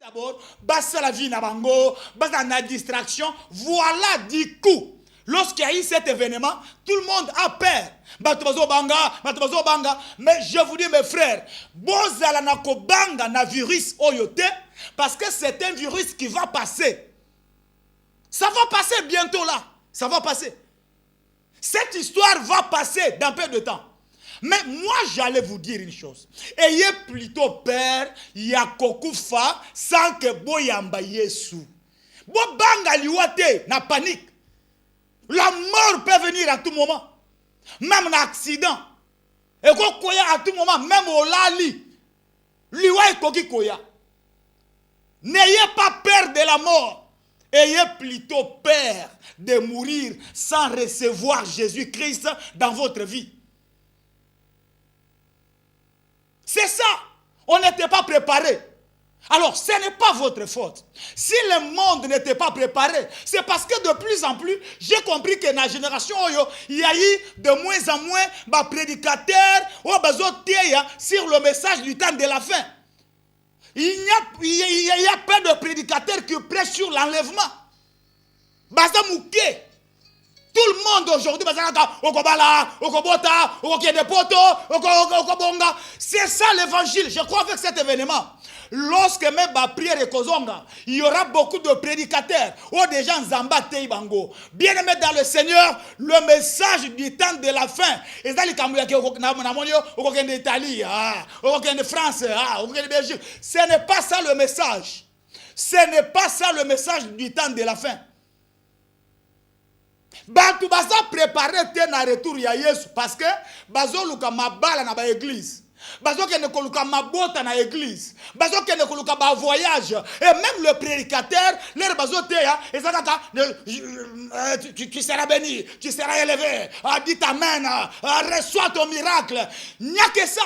D'abord, basta la vie na bango, basta la distraction. Voilà du coup. Lorsqu'il y a eu cet événement, tout le monde a peur. Mais je vous dis, mes frères, bozala na kobanga na virus oyote, parce que c'est un virus qui va passer. Ça va passer bientôt là. Ça va passer. Cette histoire va passer dans peu de temps. Mais moi, j'allais vous dire une chose. Ayez plutôt peur, yakokufa, sans que boyamba yesu. Bobanga liwate, na panique. La mort peut venir à tout moment. Même un accident. Et koya à tout moment, même au lali. Liwa koki koya. N'ayez pas peur de la mort. Ayez plutôt peur de mourir sans recevoir Jésus-Christ dans votre vie. C'est ça. On n'était pas préparé. Alors, ce n'est pas votre faute. Si le monde n'était pas préparé, c'est parce que de plus en plus, j'ai compris que dans la génération, il y a eu de moins en moins de prédicateurs sur le message du temps de la fin. Il y a pas de prédicateurs qui prêchent sur l'enlèvement. Tout le monde aujourd'hui, c'est ça l'évangile. Je crois avec cet événement. Lorsque même la prière est kozonga, il y aura beaucoup de prédicateurs. Ou des gens zamba teibango. Bien aimé dans le Seigneur, le message du temps de la fin. Et ça, l'Italie, de France, de Belgique. Ce n'est pas ça le message. Ce n'est pas ça le message du temps de la fin. Bantu baza préparer te na retour ya Yesu parce que bazo luka mabala na ba église. Bazo kende koluka mabota na église. Bazo kende koluka ba voyage et même le prédicateur leur bazo te ya ezaka tu seras béni, tu seras élevé. Dis amen, reçois ton miracle. Nya que ça.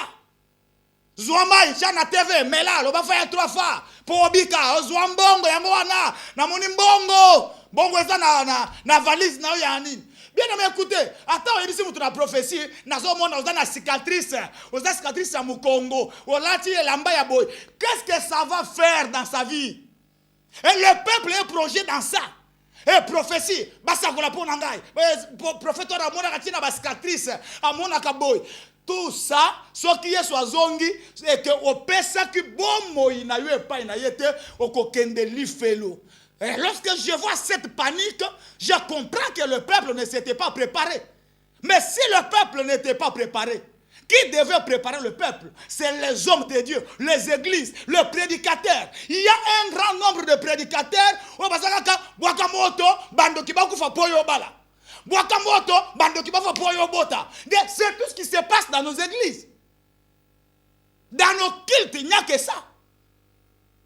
Zouama na TV mais là lo ba faire 3 fois pour obika zouambongo yango wana na moni mbongo. Bongo eza na valise na ya nini. Bien aimé, écoutez, attends, il dit la prophétie, nazo mona oza na cicatrice à Mukongo, olati elamba ya boy. Qu'est-ce que ça va faire dans sa vie? Et le peuple est projeté dans ça. Et prophétie, basa kola pona ngai. Prophète ora mona katina ba cicatrice, amona ka boy. Tout ça, ce qui est soit zongi, c'est que au pesa ki bomo ina yo epa ina yete okokende lifelo. Et lorsque je vois cette panique, je comprends que le peuple ne s'était pas préparé. Mais si le peuple n'était pas préparé, qui devait préparer le peuple? C'est les hommes de Dieu, les églises, le prédicateur. Il y a un grand nombre de prédicateurs. C'est tout ce qui se passe dans nos églises. Dans nos cultes, il n'y a que ça.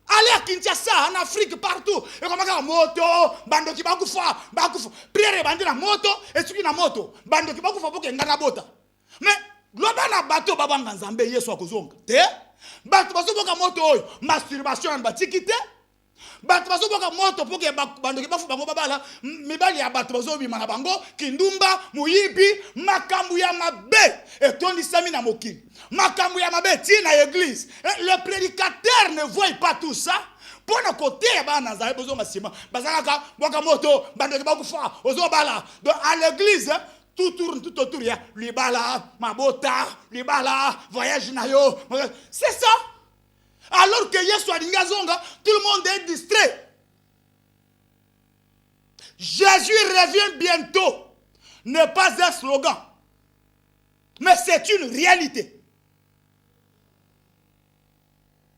Allez à Kinshasa, en Afrique, partout. Et comme ça, moto, bando qui bakufa, prière bandi na moto, et tu na moto, bando qui bakufa pour que ngana bota. Mais globa na bateau babanga nzambe yeso akozonga. Te? Bato baso boka moto oyo, masturbation en batikité. Bato baso boka moto pour que bando qui bakufa bango babala, mibali ya bato baso bima na bango, kindumba, muyibi, makambu ya mabe, et tondi sami na mokili. Makambu ya mabe tina église. Le prédicateur ne voit pas tout ça. Pour le côté, à l'église, tout tourne tout autour. Libala, Mabota, Libala, voyage nayo. C'est ça. Alors que Yeshua Dingazonga, tout le monde est distrait. Jésus revient bientôt. N'est pas un slogan. Mais c'est une réalité.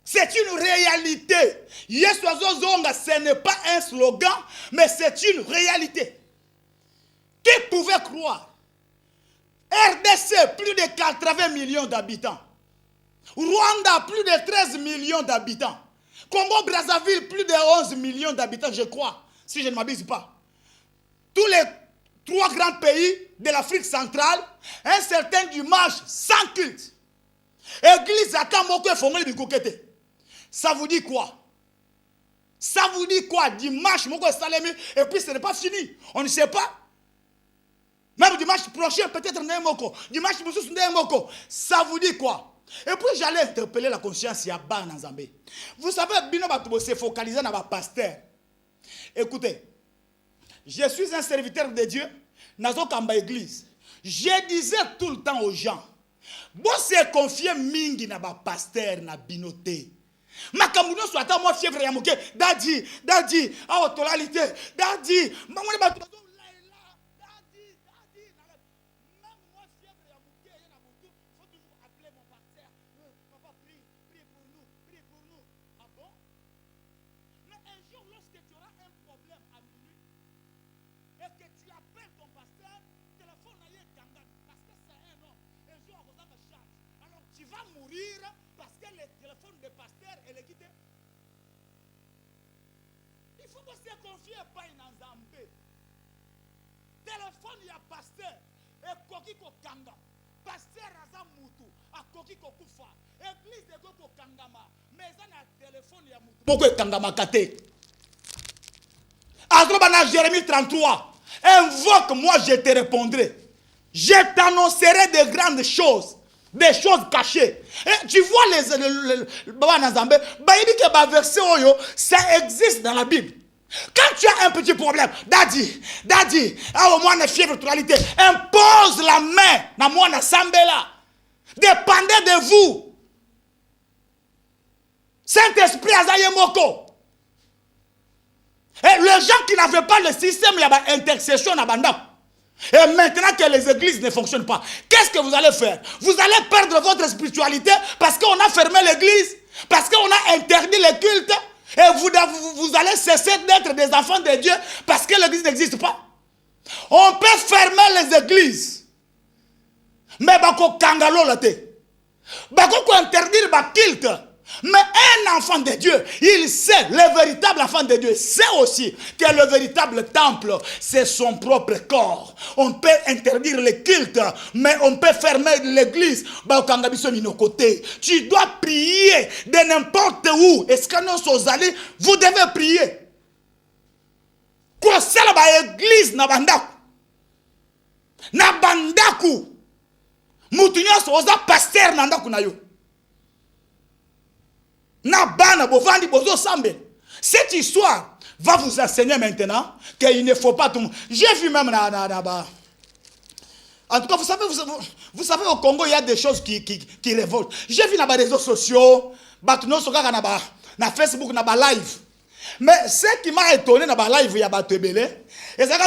C'est une réalité. Yeshua Zonga, ce n'est pas un slogan, mais c'est une réalité. Qui pouvait croire? RDC, plus de 80 millions d'habitants. Rwanda, plus de 13 millions d'habitants. Congo-Brazzaville, plus de 11 millions d'habitants, je crois, si je ne m'abuse pas. Tous les 3 grands pays de l'Afrique centrale, un certain dimanche sans culte. Église à Kamoko et Fongole Bikokete. Ça vous dit quoi? Ça vous dit quoi? Dimanche, Moko Salemi, et puis ce n'est pas fini. On ne sait pas. Même dimanche prochain, peut-être Moko. Dimanche, Moko. Ça vous dit quoi? Et puis j'allais interpeller la conscience il y a bas dans Zambé. Vous savez, Bino Batoubo s'est focalisé dans ma pasteur. Écoutez, je suis un serviteur de Dieu, dans une église. Je disais tout le temps aux gens, bon c'est confié mingi na ba pasteur na binoté. Ma kamuno soit à moi fièvre ya moké, dadi, a autoralité, dadi, maman ba parce que le téléphone de pasteur est quitté. Il faut se confier pas dans Zambé. Téléphone ya pasteur et koki ko kanga. Pasteur aza mutu a koki ko kufa. Église de ko kangama. Mais ça na téléphone ya mutu. Boko kangama kate. Azoba Jérémie 33. Invoque-moi, je te répondrai. Je t'annoncerai de grandes choses. Des choses cachées. Et tu vois les versets, ça existe dans la Bible. Quand tu as un petit problème, daddy, au moins une fièvre totalité, impose la main dans moi na sambela. Dépendez de vous. Saint-Esprit azaye moko. Et les gens qui n'avaient pas le système, il y a une intercession na banda. Et maintenant que les églises ne fonctionnent pas, qu'est-ce que vous allez faire? Vous allez perdre votre spiritualité parce qu'on a fermé l'église, parce qu'on a interdit les cultes, et vous allez cesser d'être des enfants de Dieu parce que l'église n'existe pas. On peut fermer les églises, mais bako kangalo late, bako interdire ba culte. Mais un enfant de Dieu, il sait, le véritable enfant de Dieu sait aussi que le véritable temple, c'est son propre corps. On peut interdire les cultes, mais on peut fermer l'église. Tu dois prier de n'importe où. Est-ce que nous allés, vous devez prier. Quoi, c'est l'église na bandaku. Na bandaku. Moutinyo oza pasteur na ndaku na yo. Cette histoire va vous enseigner maintenant qu'il ne faut pas tout le monde. J'ai vu même en tout cas, vous savez au Congo, il y a des choses qui révoltent. J'ai vu dans les réseaux sociaux, na Facebook, na live. Mais ce qui m'a étonné dans la live, il y a des belé. Et c'est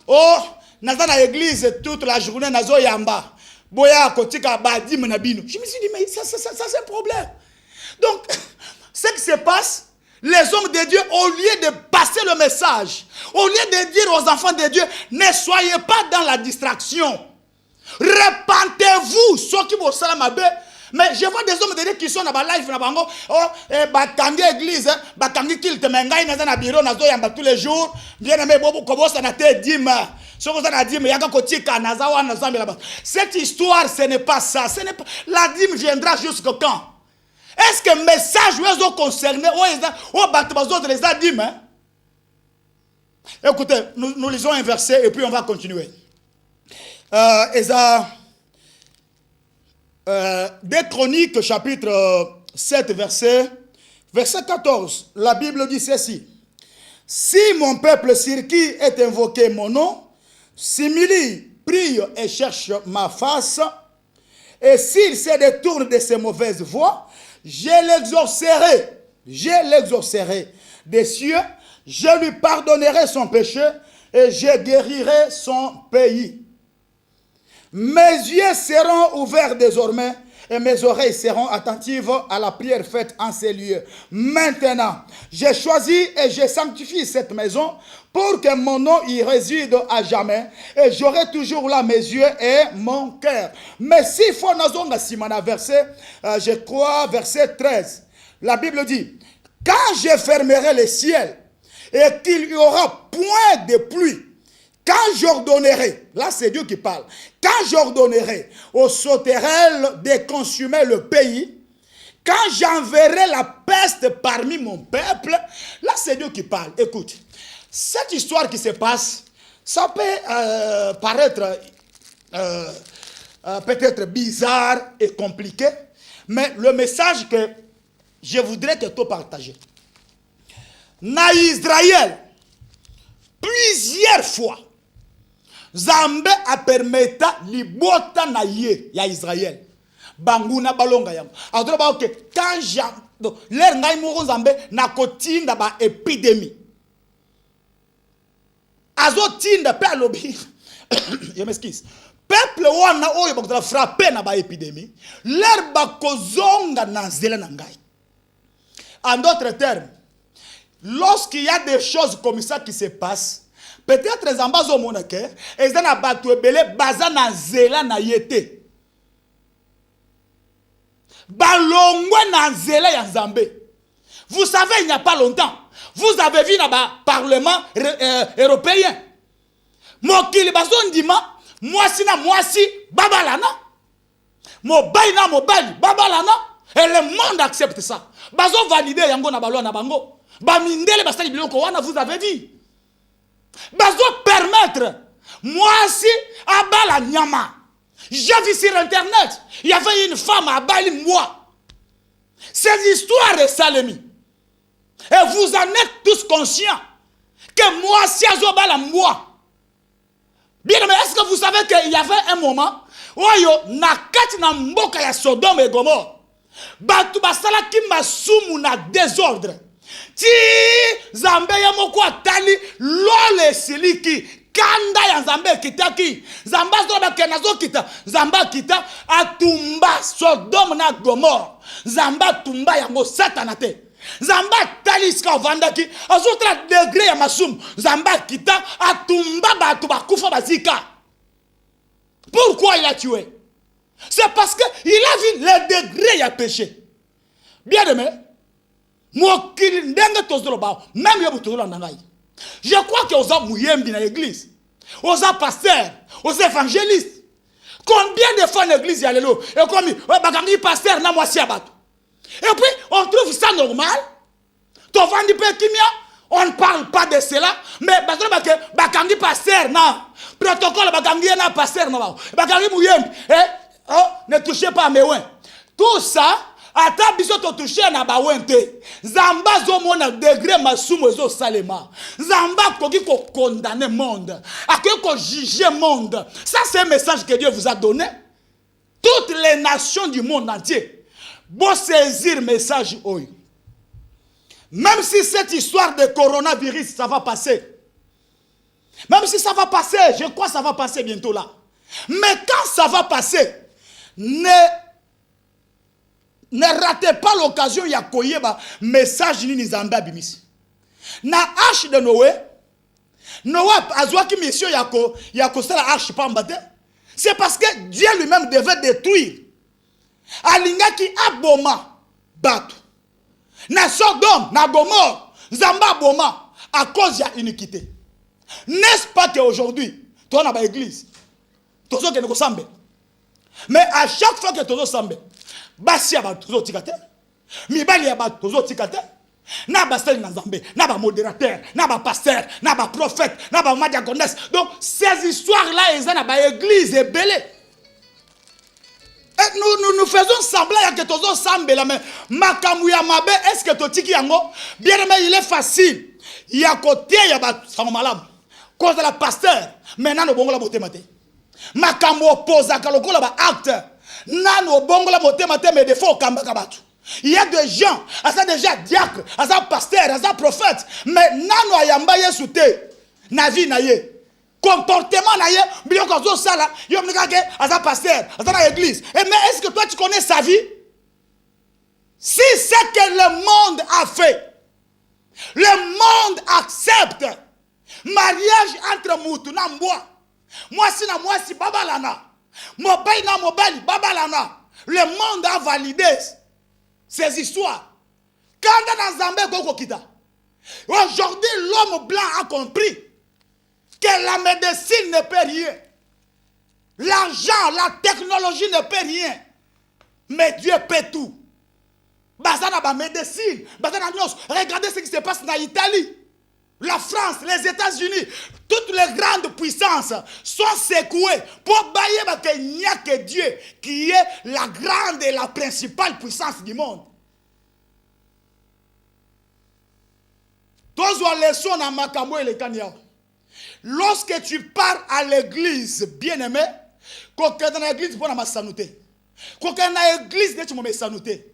oh, dans l'église toute la journée, nazo yamba. Boya kotika badim na bino. Je me suis dit, mais ça c'est un problème. Donc, ce qui se passe, les hommes de Dieu, au lieu de passer le message, au lieu de dire aux enfants de Dieu, ne soyez pas dans la distraction. Repentez-vous, ceux qui vont salam. Mais je vois des hommes de Dieu qui sont dans la live, batangi église, batangi kilte, mengai na na bureau, na zoyamba tous les jours, bien aimé, bobo kobosa na te dima. Cette histoire, ce n'est pas ça. La dîme viendra jusqu'à quand? Est-ce que le message est concerné les dîmes? Écoutez, nous lisons un verset et puis on va continuer. 2 Chroniques, chapitre 7, verset 14. La Bible dit ceci. Si mon peuple sur qui est invoqué mon nom, s'humilie, prie et cherche ma face, et s'il se détourne de ses mauvaises voies, je l'exaucerai des cieux, je lui pardonnerai son péché et je guérirai son pays. Mes yeux seront ouverts désormais et mes oreilles seront attentives à la prière faite en ces lieux. Maintenant, j'ai choisi et j'ai sanctifié cette maison pour que mon nom y réside à jamais et j'aurai toujours là mes yeux et mon cœur. Mais s'il faut nous simana verset, je crois verset 13, la Bible dit, quand je fermerai les ciels et qu'il n'y aura point de pluie, quand j'ordonnerai, là c'est Dieu qui parle, quand j'ordonnerai aux sauterelles de consumer le pays, quand j'enverrai la peste parmi mon peuple, là c'est Dieu qui parle. Écoute, cette histoire qui se passe, ça peut paraître peut-être bizarre et compliqué, Mais le message que je voudrais que tu partages. Na Israël, plusieurs fois, Zambé a permis libota na ye ya Israël. Banguna balonga yango. Alors ba ok quand l'air ngai mo Zambé na kotinda ba épidémie. Azotinda pe alobi. Je m'excuse. Peuple wana oyo bakota frapper na ba épidémie, l'air ba kozonga na zela na ngai. En d'autres termes, lorsqu'il y a des choses comme ça qui se passent, peut-être les ambazo monake, et ça na batu ebele baza na zela na yete. Balongwe na zela ya Nzambe. Vous savez, il n'y a pas longtemps, vous avez vu dans le Parlement européen. Mokili bazon dima, mwasi na mwasi, babalana. Mobali na mobali, babalana. Et le monde accepte ça. Bazon validé yango na balwa na bango. Bamindele basali biloko wana, vous avez vu. Bazon permettre mwasi abala nyama. J'ai vu sur internet, il y avait une femme à Bali moi. Ces histoires de Salemi. Et vous en êtes tous conscients que moi si azobala moi. Bien mais est-ce que vous savez qu'il y avait un moment où na kati na mboka ya Sodome et Gomorrhe batu basala ki masumu na désordre. Ti Zambé ya moko atali lole siliki kanda ya Zambé kitaki. Zamba zoba kenazo kita. Zamba kita atumba Sodome na Gomorrhe. Zamba tumba yango satanate. Zamba taliska vandaki azotra degré ya masumu. Zamba kita atumba batu bakufa bazika. Pourquoi il a tué? C'est parce que il a vu le degré ya péché. Bien aimé, moi qui n'engue tozolo ba, même yobu tozolo nangai. Je crois que aux muyembi na l'église, aux pasteurs, aux évangélistes. Combien de fois l'église y a l'élo et comme bagangi pasteur na moi si abato. Et puis on trouve ça normal. To vandi pe kimia, on ne parle pas de cela, mais bagangi pasteur na protocole bagangi na pasteur na ba. Bagangi muyembi, oh, ne touchez pas à mes ouins. Tout ça, à ta biso to toucher na ba wente. Zamba zo mona degré masumo zo salema. Zamba koki ko condamner monde. Akoki ko juger monde. Ça c'est un message que Dieu vous a donné. Toutes les nations du monde entier. Bon saisir message oyo. Même si cette histoire de coronavirus ça va passer. Même si ça va passer, je crois que ça va passer bientôt là. Mais quand ça va passer, ne ratez pas l'occasion ya koyeba message ni Nzambe abimisi. Na arche de Noé, Noé azwaki mission ya ko sala arche pambate. C'est parce que Dieu lui-même devait détruire. Alingaki aboma batu. Na Sodome, na Gomorrhe, Nzambe aboma à cause ya iniquité. N'est-ce pas qu'aujourd'hui, toi na ba église, tozo ke ne ko sambe. Mais à chaque fois que tozo sambe, basi ya bato tozo tikate, mibali ya bato tozo tikate, na basali na Nzambe, na ba modérateur, na ba pasteur, na ba prophète, na ba madiaconesse. Donc ces histoires-là, elles sont dans ba église et belé. Et nous faisons semblant que tozo sambe là, mais makamu ya mabe, est-ce que totiki yango? Bien aimé, il est facile. Il y a côté ya ba sango malamu. Cause de la pasteur, maintenant no bongo la boté maté. Makambo opposa kaloko la ba acte. Nano bongo la boté maté mais des fois kamba kabatu. Il y a des gens, asa déjà diacre, asa pasteur, asa prophète, mais nano ayamba yesu te. Na vie na ye. Comportement na ye, biloko zo sala, yo mnikake asa pasteur, asa na église. Et mais est-ce que toi tu connais sa vie? Si c'est que le monde a fait, le monde accepte mariage entre mutu na mbwa. Mwasi na mwasi babalana. Mobali na mobali babalana. Le monde a validé ces histoires. Quand dans Zambé koko kita. Aujourd'hui, l'homme blanc a compris que la médecine ne peut rien. L'argent, la technologie ne peut rien. Mais Dieu peut tout. Bazana ba médecine, bazana nyos. Regardez ce qui se passe en Italie. la France, les États-Unis, toutes les grandes puissances sont secouées pour bailler qu'il n'y a que Dieu qui est la grande et la principale puissance du monde. Lorsque tu pars à l'église, bien-aimé, quand dans l'église, pour la santé. Quand dans l'église, tu m'as santé.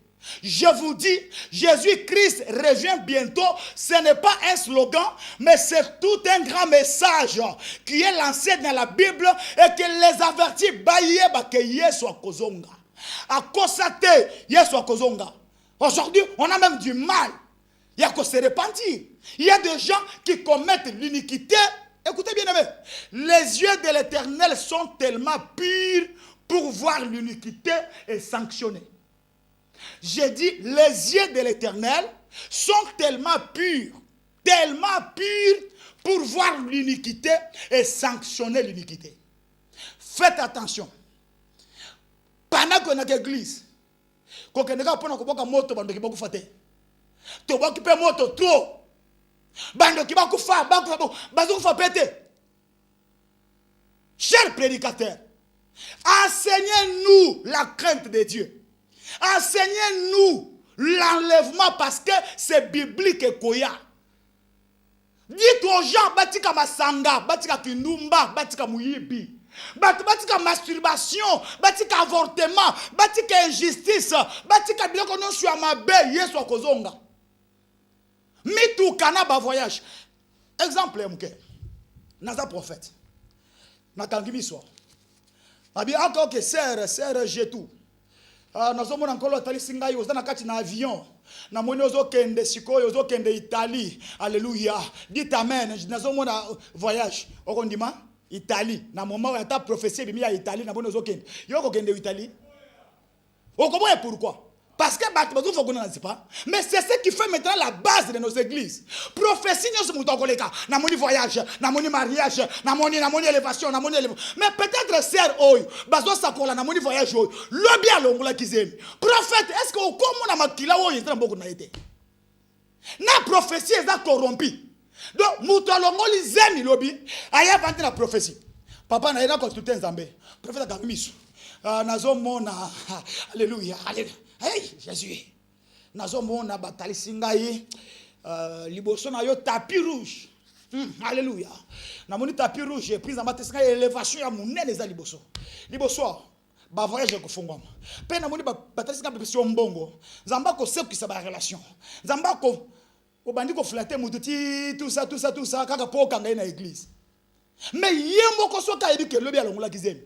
Je vous dis, Jésus-Christ revient bientôt. Ce n'est pas un slogan, mais c'est tout un grand message qui est lancé dans la Bible et qui les avertit que Yesu akozonga. À constater Yesu akozonga. Aujourd'hui, on a même du mal. Il y a qu'on se repentir. Il y a des gens qui commettent l'iniquité. Écoutez bien, aimé. Les yeux de l'Éternel sont tellement purs pour voir l'iniquité et sanctionner. J'ai dit, les yeux de l'Éternel sont tellement purs pour voir l'iniquité et sanctionner l'iniquité. Faites attention. Pendant qu'on a l'église, quand on a moto, on a fait tu vas occuper moto trop. Bando qui va péter. Chers prédicateurs, enseignez-nous la crainte de Dieu. Enseignez-nous l'enlèvement parce que c'est biblique et koya. Dites aux gens, batika masanga, batika kinumba, batika muyibi. Batika masturbation, batika avortement, batika injustice, batika biloko non sur mabe, yeso kozonga. Mitou kanaba voyage. Exemple, mke. Naza prophète. Natangi miswa. Abi ok, sœur, j'ai tout. Nazomona nkolo talisinga yo na kati na avion. Na moni ozokende sikoyo ozokende Italie. Alléluia. Dites amen. Nazomona voyage. Okondima Italie. Na moment où ta prophétie bimi ya Italie na moni ozokende. Yo kokende Italie. Okoboye pourquoi? Parce que mais c'est ce qui fait maintenant la base de nos églises. Prophétie, nous sommes na moni voyage, na moni mariage, na moni élévation, na moni élévation. Mais peut-être sœur oyo, bazo sakola na moni voyage oyo. Lobi alongola kizemi. Prophète, est-ce que comme na makila oyo ezana beaucoup na été? Na prophétie est corrompu. Donc muto alongoli zemi lobi, aya vante la prophétie. Papa na ina consulter Nzambe. Prophète akamisu. Nazomona alléluia, alléluia. Hey, Jésus. Nazomona batali singayi liboso na yo tapis rouge. Alléluia. Na moni tapis rouge et prise en matesinga élévation ya munene za liboso. Liboso ba voyage ko fungwama. Pe na moni batali singa pepesi mbongo. Nzamba ko sekisa ba relation. Nzamba ko obandi ko flatter mututi tout ça kaka po kanga na église. Mais yembo ko soka yebi ke lobi alongola kizemi.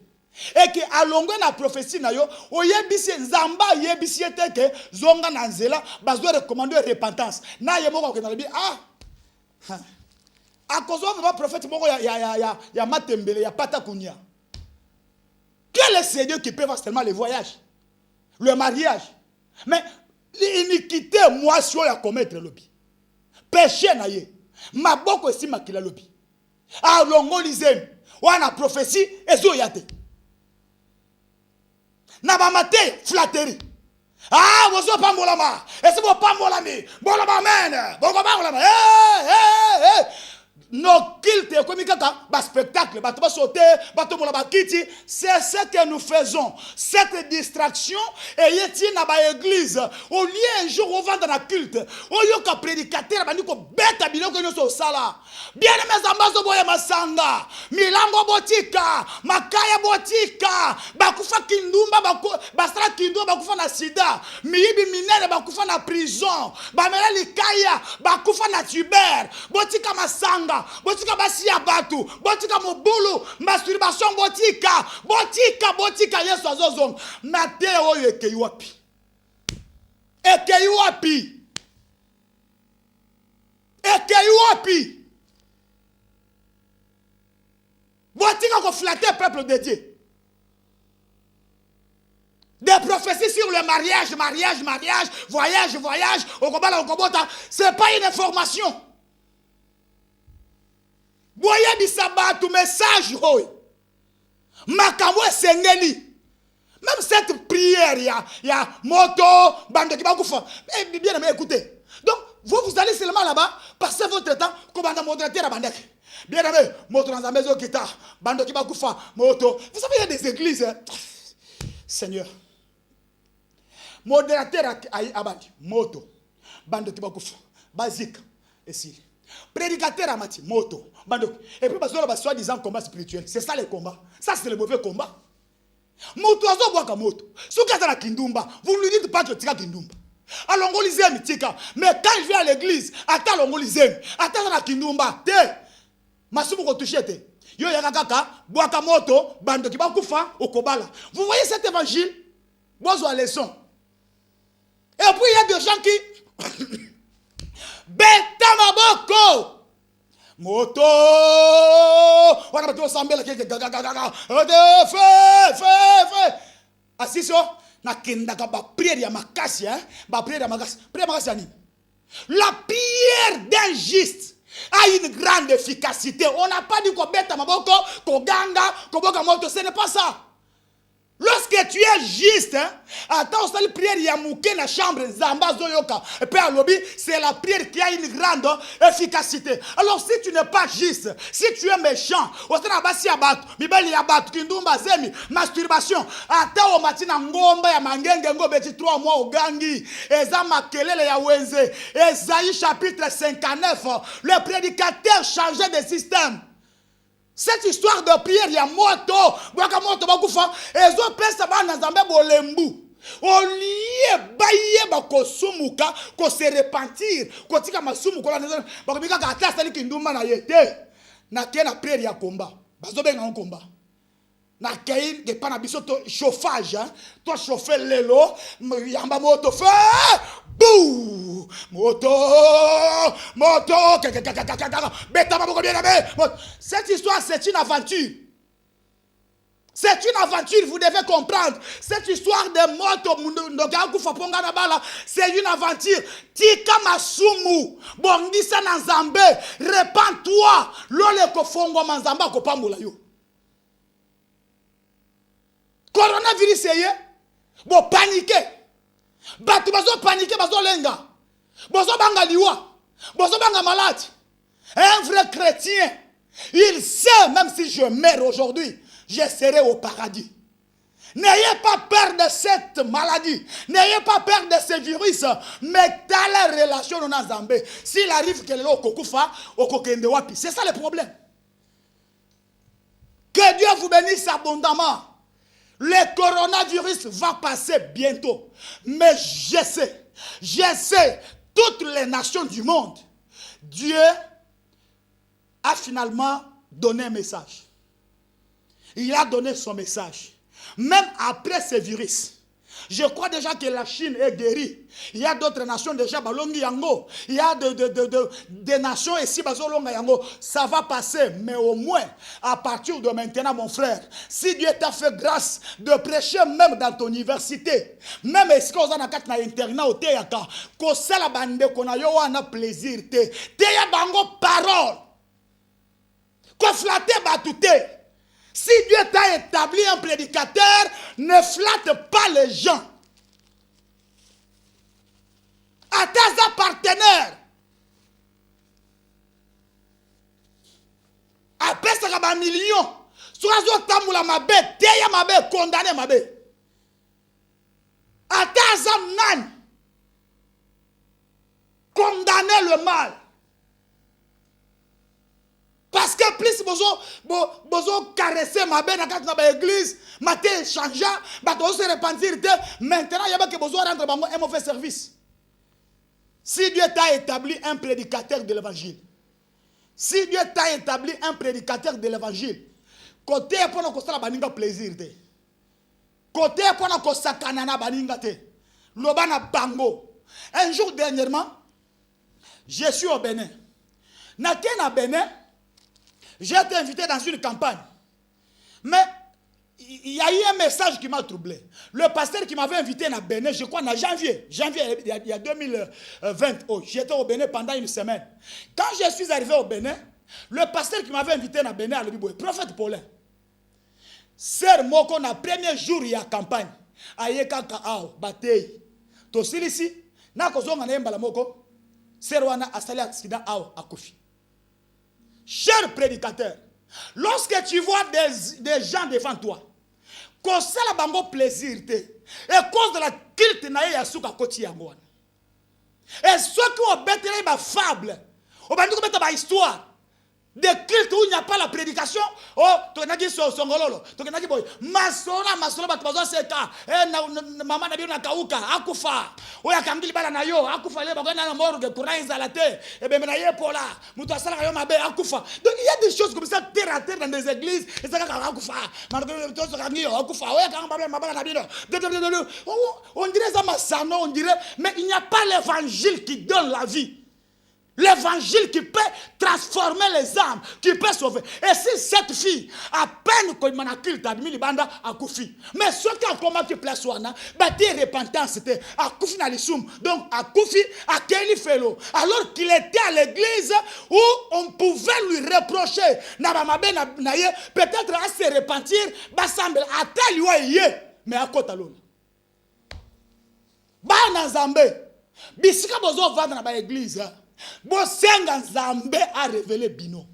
Et que alongwe na prophétie na yo oyebisi nzamba yebisi eteke zonga na nzela bazo recommander repentance na yemoko ko na bi a cause de prophète moko ya matembele ya pata kunya. Quel est ce Dieu qui peut faire seulement les voyages, le mariage? Mais l'iniquité moi si ya commettre lobi péché na ye maboko si makila lobi alongoli zemi wana prophétie ezo yate. Nabamate flatterie. Vous pas molama. Et si vous pas molami, bolama amen. Bolama amen. Nos cultes comme un spectacle, c'est ce que nous faisons. Cette distraction et yeti na ba église. Au lieu un jour on va dans la culte, au lieu qu'un prédicateur ba niko beta biloko nyoso sala. Bien aimé zambazo boye masanga, milango botika, makaya botika, bakufa kindumba bastra kindumba bakufa na sida, miyibi minene bakufa na prison, bamela likaya bakufa na tuber, botika masanga. Botika basi ya batu, botika mobulu, masturbation botika Yesu azozong. Mate oyo ekei wapi? Ekei wapi? Botika ko flatter peuple de Dieu. Des prophéties sur le mariage, voyage, okobota, c'est pas une information. Boya bisaba tout message hoy. Makambo sengeli. Même cette prière ya moto bande qui va kufa. Bien aimé écoutez. Donc vous allez seulement là-bas, passer votre temps, comme dans modérateur à Bandek. Bien aimé, moto dans la maison qui t'a, bando qui va koufa, moto. Vous savez, il y a des églises, hein? Seigneur. Modérateur à Bandi, moto, bando qui va koufa, basique, ici. Prédicateur à Mati, moto, bando. Et puis, parce que soi-disant combat spirituel, c'est ça le combat. Ça, c'est le mauvais combat. Moto, azo boaka moto. Si vous êtes à Kindumba, vous ne lui dites pas que tu es à Kindumba. Alors, on lisait Mitika. Mais quand il vient à l'église, attends, on lisait. Attends, à Kindumba. Té. Masumu ko touché té. Yo yakaka, boaka moto, bando ki ba kufa, okobala. Vous voyez cet évangile? Bonjour leçon. Et puis il y a des gens qui beta maboko. Moto. On a tout sambela qui gaga. Fais. Asiso na kenda ka ba prière ya makasi hein, ba prière ya makasi. Prière makasi ani. La prière d'un juste a une grande efficacité. On n'a pas dit qu'on bête à maboko, qu'on ganga, qu'on boka moto, ce n'est pas ça. Lorsque tu es juste, hein, attends, c'est la prière yamouké na chambre, zamba zoyoka, et puis à lobby, c'est la prière qui a une grande efficacité. Alors si tu n'es pas juste, si tu es méchant, masturbation, attends au matin ngomba ya mangenge ngobeti 3 mois au gangi, eza makelele ya wenze, Esaïe chapitre 59, le prédicateur changeait de système. Cette histoire de prière, il y a moto, et zo pesa ba na Nzambe bolembu. Au lieu baye ba kosumuka, ko se repentir, ko tika masumu ko la ba ko bika ka ta sali kinduma na yete. Na ke na prière ya combat. Bazo benga un combat. Na ke de pana biso to chauffage, hein. To chauffer lelo, yamba moto feu. Bouh! Moto! Cette histoire, c'est une aventure. C'est une aventure, vous devez comprendre. Cette histoire de moto, c'est une aventure. Tika masumu, bongisa na Nzambe, repens-toi. Lole kofongo manzamba kopamula yo. Coronavirus, bon paniquer. Batu bazo paniquer, bazo lenga. Bazo banga liwa. Bazo banga malade. Un vrai chrétien, il sait, même si je meurs aujourd'hui, je serai au paradis. N'ayez pas peur de cette maladie. N'ayez pas peur de ce virus. Mais dans la relation on a Zambé. S'il arrive que l'eau kokufa, au kokende wapi. C'est ça le problème. Que Dieu vous bénisse abondamment. Le coronavirus va passer bientôt. Mais je sais, toutes les nations du monde, Dieu a finalement donné un message. Il a donné son message. Même après ce virus, je crois déjà que la Chine est guérie. Il y a d'autres nations déjà, Balongi Yango. Il y a des nations ici, Bazolonga Yango. Ça va passer, mais au moins, à partir de maintenant, mon frère, si Dieu t'a fait grâce de prêcher même dans ton université, même si on a un internat au théâtre, qu'on sait la bande, qu'on a plaisir, t'es bango parole, qu'on flatte batouté. Si Dieu t'a établi un prédicateur, ne flatte pas les gens. À tes partenaires. Après ça, il y a un million. Soit tu as mabe, tu as mabe, condamné mabe. À tes nan. Condamner le mal. Parce que plus besoin caresser ma belle dans l'église, maté changer, bateau se repentir. Maintenant, il y a que besoin rendre un mauvais service. Si Dieu t'a établi un prédicateur de l'évangile, si Dieu t'a établi un prédicateur de l'évangile, côté pour nous construire baninga plaisir te, côté pour nous construire kanana baninga te, lobana bango. Un jour dernièrement, je suis au Bénin. Nakena Bénin. J'ai été invité dans une campagne. Mais il y a eu un message qui m'a troublé. Le pasteur qui m'avait invité à Bénin, je crois, en janvier, il y a 2020, j'étais au Bénin pendant une semaine. Quand je suis arrivé au Bénin, le pasteur qui m'avait invité à Bénin, le prophète Paulin, Sœur Moko, le premier jour, il y a campagne. Ayeka Kao, Batei. Tosili ici, na kozonga na yembala moko. Serwana a sali accident à Kofi. Cher prédicateur, lorsque tu vois des gens devant toi, qu'on sait la bango plaisir, et cause de la culte na yasuka koti yangwana. Et ceux qui ont bêté les fables, on va nous mettre ma histoire. Des cultes où il n'y a pas la prédication. Oh, tu n'as dit songololo. Tu n'as dit boy. Masona batubazo seka. Maman na biona kauka. Akufa. Oya kangili bala na yo. Akufa le bagana na morgue. Courant izalate. Et ben na ye pola. Mutu asala yo mabe. Akufa. Donc il y a des choses comme ça terre à terre dans des églises. Et ça akufa. Malgré tout ce kangio. Akufa. Oya kangaba mabala na bino. On dirait ça masano. On dirait. Mais il n'y a pas l'évangile qui donne la vie. L'évangile qui peut transformer les âmes, qui peut sauver. Et si cette fille, à peine qu'on m'a culte, admis banda à Koufi. Mais ce qui a commencé place wana, bâti repentance, c'était à Koufi na l'issoum. Donc à Koufi, à Kelly Fellow. Alors qu'il était à l'église où on pouvait lui reprocher, peut-être à se repentir, basambe, à tel lieu, mais à côté l'autre. Bana Zambe, bisika bozo vendre dans l'église. Bosenga Nzambe a révélé bino.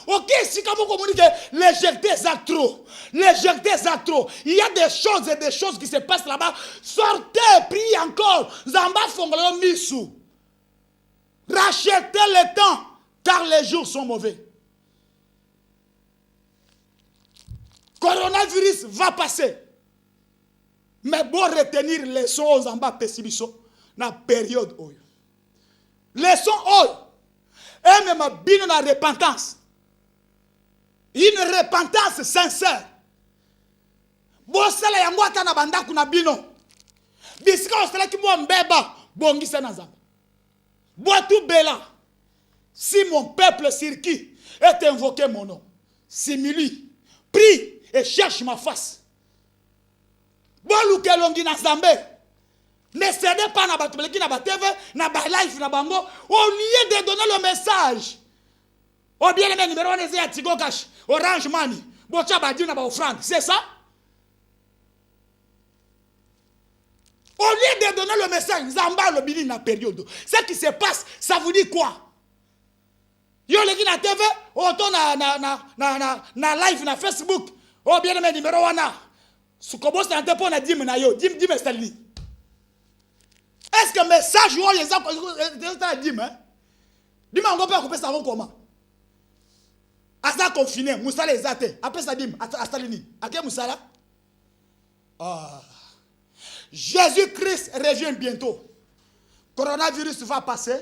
Ok, si comme vous communiquez, l'éjecter ça trop. L'éjecter ça trop. Il y a des choses et des choses qui se passent là-bas. Sortez, priez encore. Zamba fongolo misu. Rachetez le temps, car les jours sont mauvais. Coronavirus va passer. Mais bon retenir les choses en bas pessibiso dans la période où. Laissons all. Et même bino na repentance. Une repentance sincère. Bosala yango ata na banda kuna bino. Bisika osala ki mo mbeba bongisa na Nzambe. Boitou bela. Si mon peuple sur qui est invoqué mon nom, s'humilie, prie et cherche ma face. Bolu kelongi na Nzambe. Ne cédez pas na batubeleki na bateve, na ba life na bango, au lieu de donner le message. Au bien le numéro 1 ya Tigo Cash, Orange Money, bocha badi na ba offrande, c'est ça? Au lieu de donner le message, Zamba le bini na période. Ce qui se passe, ça vous dit quoi? Yo leki na TV, auto na live na Facebook, au bien le numéro 1 na. Sukobo c'est un peu na dim na yo, dim estalini. Est-ce que le message ou les gens dit, hein? Dis-moi, on peut couper ça comment? Asa confiné, Moussala les athées. Après ça, dim, Astalini. À quel Moussala? Jésus-Christ revient bientôt. Coronavirus va passer,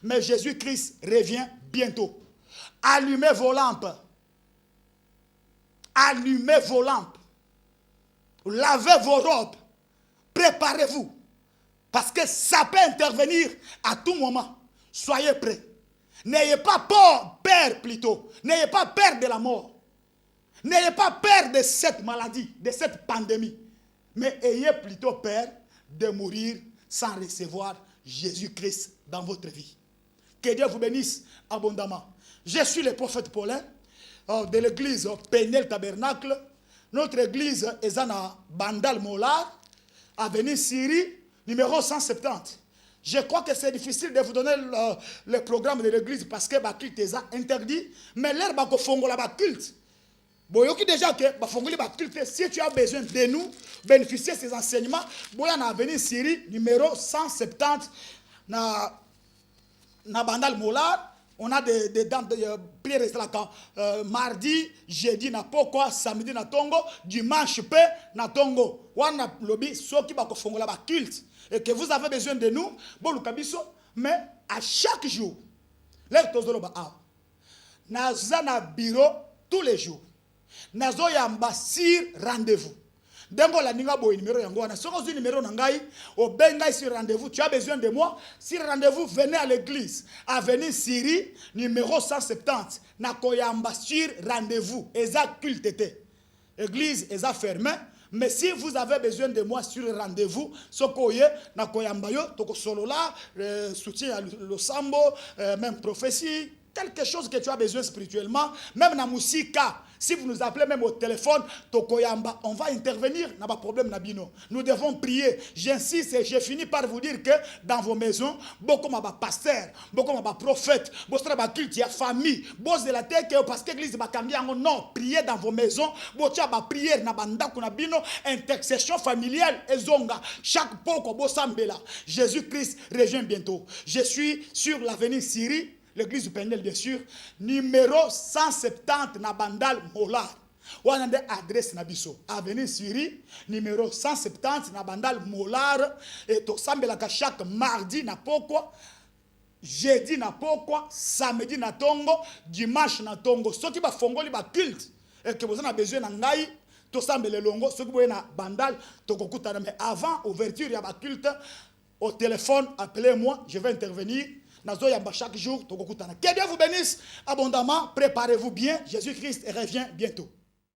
mais Jésus-Christ revient bientôt. Allumez vos lampes. Allumez vos lampes. Lavez vos robes. Préparez-vous. Parce que ça peut intervenir à tout moment. Soyez prêts. N'ayez pas peur, plutôt. N'ayez pas peur de la mort. N'ayez pas peur de cette maladie, de cette pandémie. Mais ayez plutôt peur de mourir sans recevoir Jésus-Christ dans votre vie. Que Dieu vous bénisse abondamment. Je suis le prophète Paulin de l'église Péniel Tabernacle. Notre église est à Bandal Molar, avenue Syrie, numéro 170. Je crois que c'est difficile de vous donner le programme de l'église parce que le culte est interdit. Mais l'air va fongola le culte. Boyoki déjà que culte, si tu as besoin de nous, bénéficier de ces enseignements, boya na avenue Syrie, numéro 170, na Bandal Molar. On a des prières mardi, jeudi na pokwa, samedi na tongo, dimanche pe na tongo. Wana lobi soki ba ko fongola ba culte et que vous avez besoin de nous, bon lukabiso, mais à chaque jour, l'air tozolo ba a. Naza na bureau tous les jours. Nazo yamba sur rendez-vous. Dengo la ninga boy numéro yango wana soko zu numéro nangai o benga sur rendez-vous, tu as besoin de moi. Sur rendez-vous, venez à l'église avenue Syrie numéro 170 na koyamba sur rendez-vous eza culte té église eza fermée. Mais si vous avez besoin de moi sur rendez-vous, sokoye na koyamba yo toko solo là soutien à le sambo même prophétie quelque chose que tu as besoin spirituellement, même dans Moussika, si vous nous appelez même au téléphone, Tokoyamba, on va intervenir dans le problème Nabino. Nous devons prier. J'insiste et je finis par vous dire que dans vos maisons, beaucoup de pasteurs, beaucoup de prophètes, beaucoup de culte, il y a famille, beaucoup de la terre, parce que l'église va cambier. Non, priez dans vos maisons, beaucoup de prière, Nabino, intercession familiale, et zonga. Chaque poko, Bosambela. Jésus-Christ revient bientôt. Je suis sur l'avenue Syrie. L'église du Pénel, bien sûr, numéro 170 na Bandal Molar. Ou on a adresse na biso. Avenue Syrie, numéro 170 na Bandal Molar. Et to sambelaka chaque mardi na pokwa, jeudi na pokwa, samedi na tongo, dimanche na tongo. Ceux qui ba fongoli ba culte et que vous en avez besoin na ngai, to sambele longo, ceux qui boye na Bandal, to kokutana. Mais avant ouverture ya ba culte, au téléphone, appelez-moi, je vais intervenir. Chaque jour, que Dieu vous bénisse abondamment. Préparez-vous bien. Jésus-Christ revient bientôt.